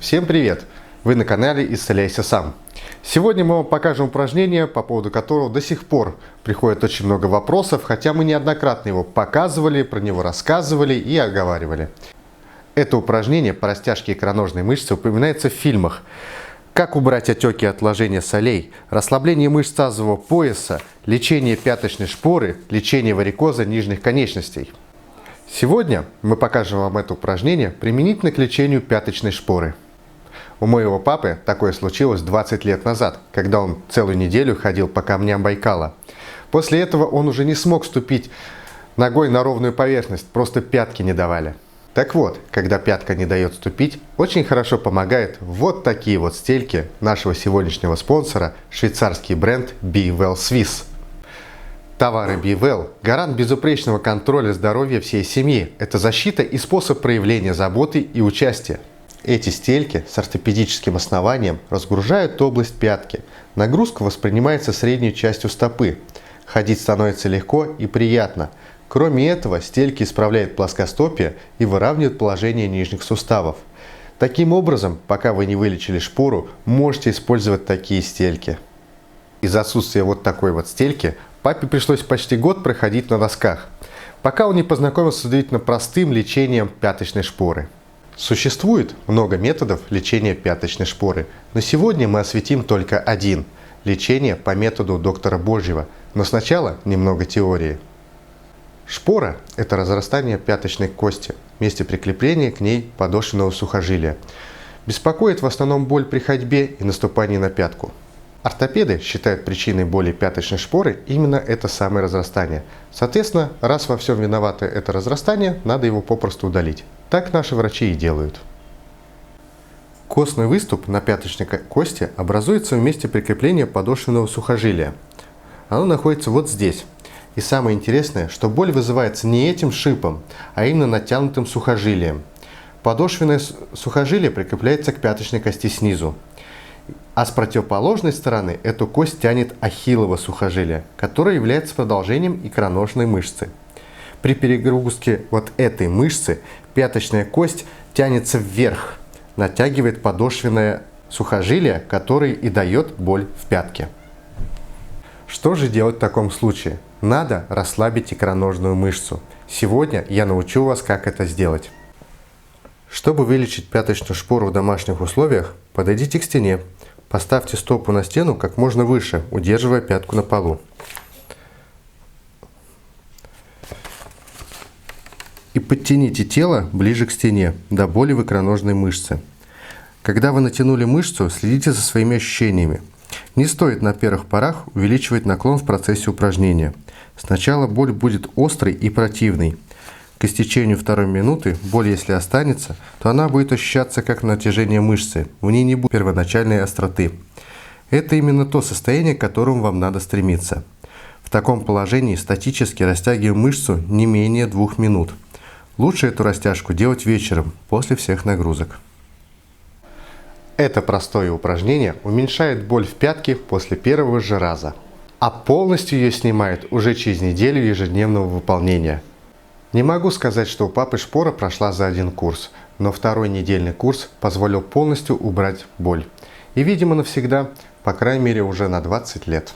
Всем привет! Вы на канале Исцеляйся Сам. Сегодня мы вам покажем упражнение, по поводу которого до сих пор приходит очень много вопросов, хотя мы неоднократно его показывали, про него рассказывали и оговаривали. Это упражнение по растяжке икроножной мышцы упоминается в фильмах «Как убрать отеки и отложения солей», «Расслабление мышц тазового пояса», «Лечение пяточной шпоры», «Лечение варикоза нижних конечностей». Сегодня мы покажем вам это упражнение применительно к лечению пяточной шпоры. У моего папы такое случилось 20 лет назад, когда он целую неделю ходил по камням Байкала. После этого он уже не смог ступить ногой на ровную поверхность, просто пятки не давали. Так вот, когда пятка не дает ступить, очень хорошо помогает вот такие вот стельки нашего сегодняшнего спонсора, швейцарский бренд BeWell Swiss. Товары BeWell – гарант безупречного контроля здоровья всей семьи. Это защита и способ проявления заботы и участия. Эти стельки с ортопедическим основанием разгружают область пятки. Нагрузка воспринимается средней частью стопы. Ходить становится легко и приятно. Кроме этого, стельки исправляют плоскостопие и выравнивают положение нижних суставов. Таким образом, пока вы не вылечили шпору, можете использовать такие стельки. Из-за отсутствия вот такой вот стельки папе пришлось почти год проходить на досках, пока он не познакомился с удивительно простым лечением пяточной шпоры. Существует много методов лечения пяточной шпоры, но сегодня мы осветим только один – лечение по методу доктора Божьего, но сначала немного теории. Шпора – это разрастание пяточной кости, в месте прикрепления к ней подошвенного сухожилия. Беспокоит в основном боль при ходьбе и наступании на пятку. Ортопеды считают причиной боли пяточной шпоры именно это самое разрастание. Соответственно, раз во всем виновато это разрастание, надо его попросту удалить. Так наши врачи и делают. Костный выступ на пяточной кости образуется в месте прикрепления подошвенного сухожилия. Оно находится вот здесь. И самое интересное, что боль вызывается не этим шипом, а именно натянутым сухожилием. Подошвенное сухожилие прикрепляется к пяточной кости снизу. А с противоположной стороны эту кость тянет ахиллово сухожилие, которое является продолжением икроножной мышцы. При перегрузке вот этой мышцы пяточная кость тянется вверх, натягивает подошвенное сухожилие, которое и дает боль в пятке. Что же делать в таком случае? Надо расслабить икроножную мышцу. Сегодня я научу вас, как это сделать. Чтобы вылечить пяточную шпору в домашних условиях, подойдите к стене, поставьте стопу на стену как можно выше, удерживая пятку на полу. И подтяните тело ближе к стене, до боли в икроножной мышце. Когда вы натянули мышцу, следите за своими ощущениями. Не стоит на первых порах увеличивать наклон в процессе упражнения. Сначала боль будет острой и противной. К истечению второй минуты боль, если останется, то она будет ощущаться как натяжение мышцы, в ней не будет первоначальной остроты. Это именно то состояние, к которому вам надо стремиться. В таком положении статически растягиваем мышцу не менее 2 минут. Лучше эту растяжку делать вечером, после всех нагрузок. Это простое упражнение уменьшает боль в пятке после первого же раза, а полностью ее снимает уже через неделю ежедневного выполнения. Не могу сказать, что у папы шпора прошла за один курс, но второй недельный курс позволил полностью убрать боль. И, видимо, навсегда, по крайней мере, уже на 20 лет.